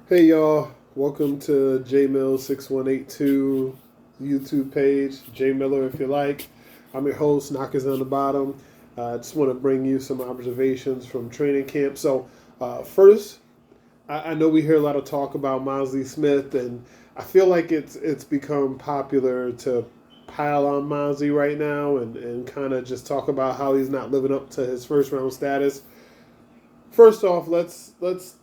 Hey y'all, welcome to JMill6182 YouTube page. J Miller if you like. I'm your host, Knockers on the bottom. I just want to bring you some observations from training camp. First, I know we hear a lot of talk about Mosley Smith, and I feel like it's become popular to pile on Mosley right now and kind of just talk about how he's not living up to his first round status. First off, let's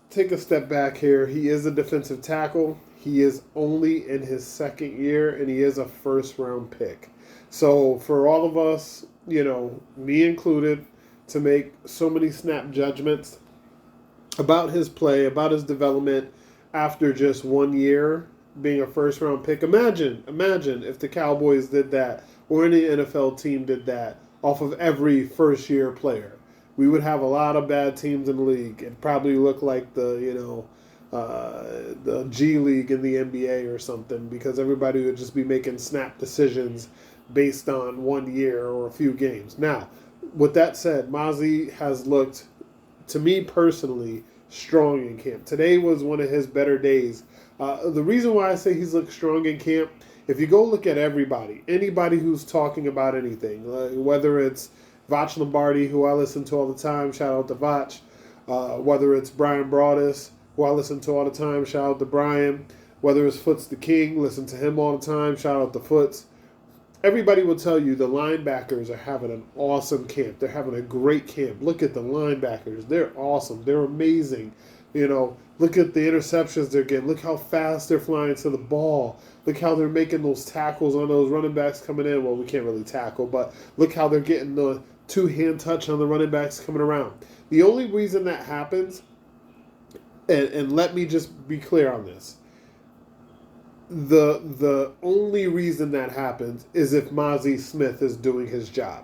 take a step back here. He is a defensive tackle. He is only in his second year, and he is a first round pick. So for all of us, me included, to make so many snap judgments about his play, about his development after just 1 year being a first round pick. Imagine if the Cowboys did that or any NFL team did that off of every first year player. We would have a lot of bad teams in the league. It'd probably look like the G League in the NBA or something, because everybody would just be making snap decisions based on 1 year or a few games. Now, with that said, Mozzie has looked, to me personally, strong in camp. Today was one of his better days. The reason why I say he's looked strong in camp, if you go look at anybody who's talking about anything, whether it's Vach Lombardi, who I listen to all the time, shout out to Vach, whether it's Brian Broaddus, who I listen to all the time, shout out to Brian, whether it's Foots the King, listen to him all the time, shout out to Foots. Everybody will tell you the linebackers are having an awesome camp. They're having a great camp. Look at the linebackers. They're awesome. They're amazing. Look at the interceptions they're getting. Look how fast they're flying to the ball. Look how they're making those tackles on those running backs coming in. Well, we can't really tackle, but look how they're getting the two-hand touch on the running backs coming around. The only reason that happens, and let me just be clear on this, the only reason that happens is if Mozzie Smith is doing his job.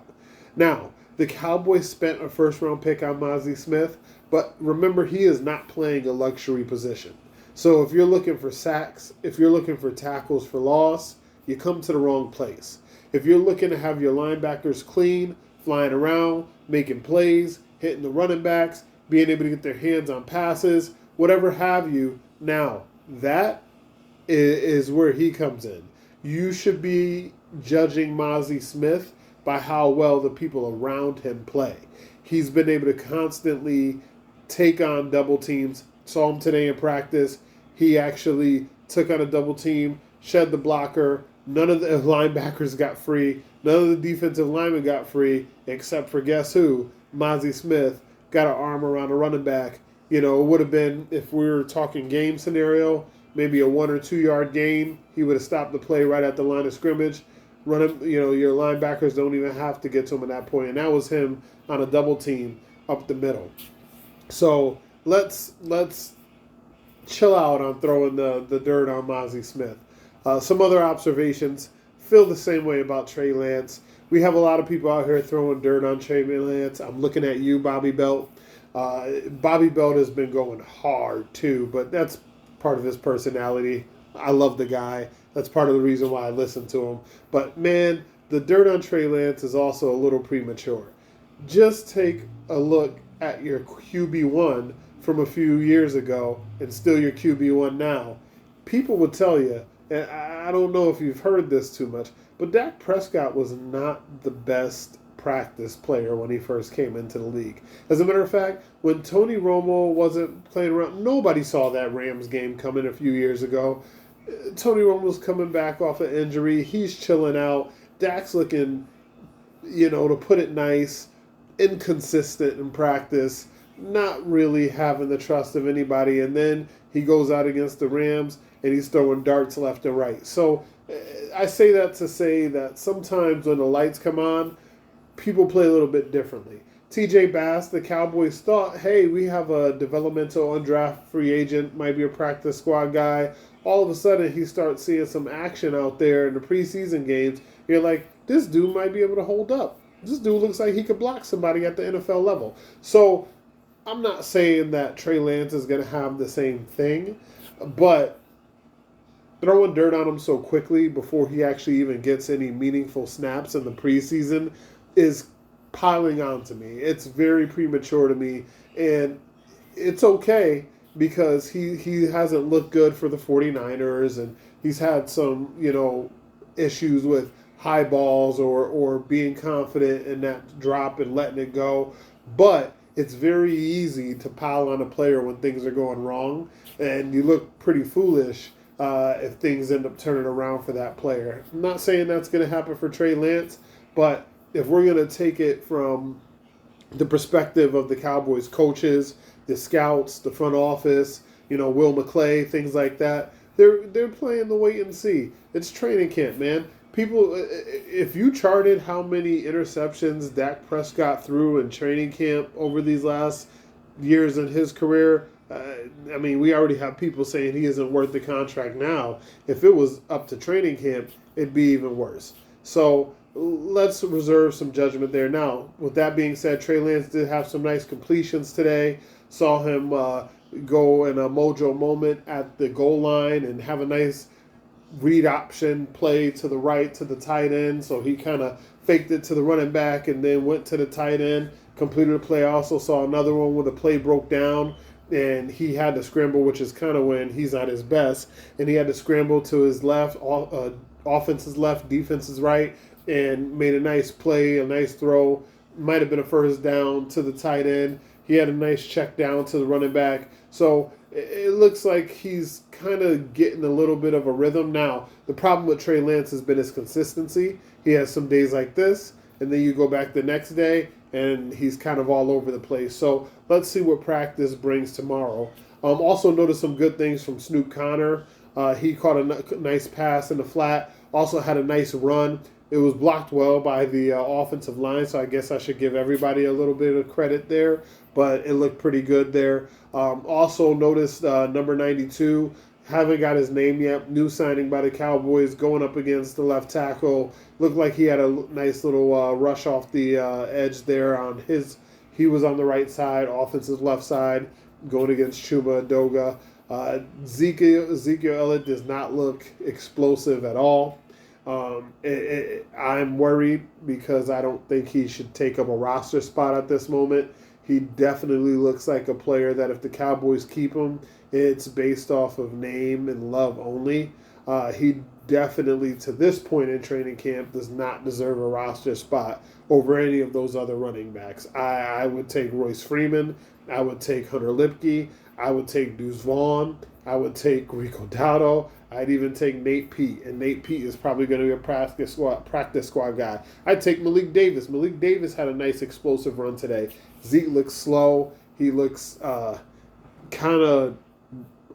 Now, the Cowboys spent a first round pick on Mozzie Smith, but remember, he is not playing a luxury position. So if you're looking for sacks, if you're looking for tackles for loss, you come to the wrong place. If you're looking to have your linebackers clean, flying around, making plays, hitting the running backs, being able to get their hands on passes, whatever have you, now that is where he comes in. You should be judging Mozzie Smith by how well the people around him play. He's been able to constantly take on double teams. Saw him today in practice. He actually took on a double team, shed the blocker. None of the linebackers got free. None of the defensive linemen got free, except for guess who? Mozzie Smith got an arm around a running back. It would have been, if we were talking game scenario, maybe a 1 or 2 yard gain. He would have stopped the play right at the line of scrimmage. Your linebackers don't even have to get to him at that point. And that was him on a double team up the middle. So let's chill out on throwing the dirt on Mozzie Smith. Some other observations. Feel the same way about Trey Lance. We have a lot of people out here throwing dirt on Trey Lance. I'm looking at you, Bobby Belt. Bobby Belt has been going hard too, but that's part of his personality. I love the guy. That's part of the reason why I listen to him. But man, the dirt on Trey Lance is also a little premature. Just take a look at your QB1 from a few years ago and still your QB1 now. People would tell you, and I don't know if you've heard this too much, but Dak Prescott was not the best practice player when he first came into the league. As a matter of fact, when Tony Romo wasn't playing around, nobody saw that Rams game coming a few years ago. Tony Romo's coming back off an injury. He's chilling out. Dak's looking, to put it nice, inconsistent in practice, not really having the trust of anybody. And then he goes out against the Rams and he's throwing darts left and right. So I say that to say that sometimes when the lights come on, people play a little bit differently. TJ Bass, the Cowboys thought, hey, we have a developmental undrafted free agent, might be a practice squad guy. All of a sudden, he starts seeing some action out there in the preseason games. You're like, this dude might be able to hold up. This dude looks like he could block somebody at the NFL level. So I'm not saying that Trey Lance is going to have the same thing, but throwing dirt on him so quickly before he actually even gets any meaningful snaps in the preseason is piling on to me. It's very premature to me, and it's okay because he hasn't looked good for the 49ers, and he's had some, issues with high balls or being confident in that drop and letting it go. But it's very easy to pile on a player when things are going wrong, and you look pretty foolish if things end up turning around for that player. I'm not saying that's going to happen for Trey Lance, but if we're going to take it from the perspective of the Cowboys coaches, the scouts, the front office, Will McClay, things like that, they're playing the wait and see. It's training camp, man. People, if you charted how many interceptions Dak Prescott threw in training camp over these last years in his career, we already have people saying he isn't worth the contract now. If it was up to training camp, it'd be even worse. So let's reserve some judgment there. Now, with that being said, Trey Lance did have some nice completions today. Saw him go in a mojo moment at the goal line and have a nice read option play to the right to the tight end. So he kind of faked it to the running back and then went to the tight end, completed the play. I also saw another one where the play broke down and he had to scramble, which is kind of when he's at his best. And he had to scramble to his left, offense is left, defense is right, and made a nice play, a nice throw. Might have been a first down to the tight end. He had a nice check down to the running back. So it looks like he's kind of getting a little bit of a rhythm. Now, the problem with Trey Lance has been his consistency. He has some days like this, and then you go back the next day, and he's kind of all over the place. So let's see what practice brings tomorrow. Also noticed some good things from Snoop Connor. He caught a nice pass in the flat. Also had a nice run. It was blocked well by the offensive line, so I guess I should give everybody a little bit of credit there, but it looked pretty good there. Also noticed number 92, haven't got his name yet, new signing by the Cowboys, going up against the left tackle. Looked like he had a nice little rush off the edge there on his. He was on the right side, offensive left side, going against Chuma Doga. Ezekiel Elliott does not look explosive at all. I'm worried because I don't think he should take up a roster spot at this moment. He definitely looks like a player that if the Cowboys keep him, it's based off of name and love only. He definitely, to this point in training camp, does not deserve a roster spot over any of those other running backs. I would take Royce Freeman. I would take Hunter Lipke. I would take Deuce Vaughn. I would take Rico Dowdle. I'd even take Nate Pete, and Nate Pete is probably going to be a practice squad guy. I'd take Malik Davis. Malik Davis had a nice explosive run today. Zeke looks slow. He looks kind of,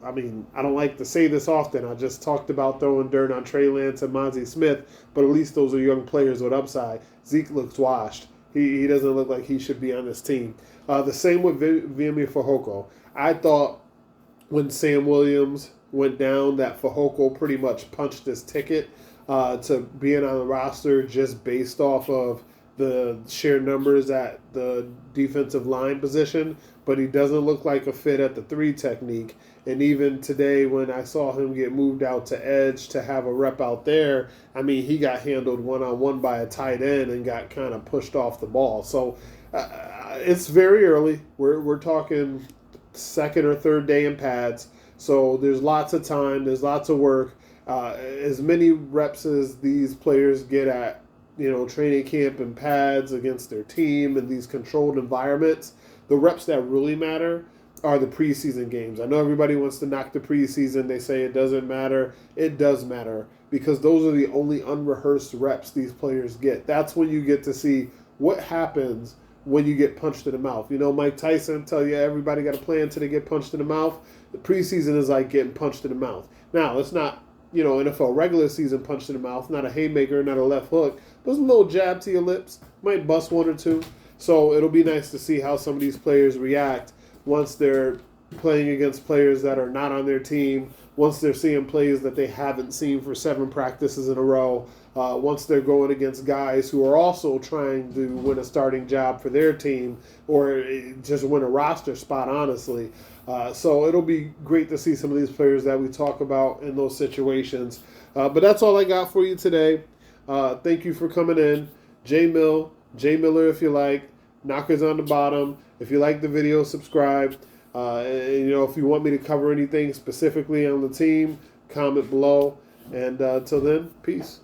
I don't like to say this often. I just talked about throwing dirt on Trey Lance and Mozzie Smith, but at least those are young players with upside. Zeke looks washed. He doesn't look like he should be on this team. The same with Vimy Fehoko. I thought when Sam Williams went down that Fehoko pretty much punched his ticket to being on the roster just based off of the sheer numbers at the defensive line position, but he doesn't look like a fit at the 3 technique. And even today when I saw him get moved out to edge to have a rep out there, he got handled one-on-one by a tight end and got kind of pushed off the ball. So it's very early. We're talking second or third day in pads. So there's lots of time. There's lots of work. As many reps as these players get at, training camp and pads against their team in these controlled environments, the reps that really matter are the preseason games. I know everybody wants to knock the preseason. They say it doesn't matter. It does matter because those are the only unrehearsed reps these players get. That's when you get to see what happens when you get punched in the mouth. Mike Tyson tell you everybody got a plan until they get punched in the mouth. The preseason is like getting punched in the mouth. Now, it's not, NFL regular season punched in the mouth, not a haymaker, not a left hook, but it's a little jab to your lips. Might bust one or two. So it'll be nice to see how some of these players react once they're playing against players that are not on their team, once they're seeing plays that they haven't seen for 7 practices in a row, once they're going against guys who are also trying to win a starting job for their team or just win a roster spot, honestly. So it'll be great to see some of these players that we talk about in those situations. But that's all I got for you today. Thank you for coming in. J Miller if you like. Knockers on the bottom. If you like the video, subscribe. And, if you want me to cover anything specifically on the team, comment below. And until then, peace.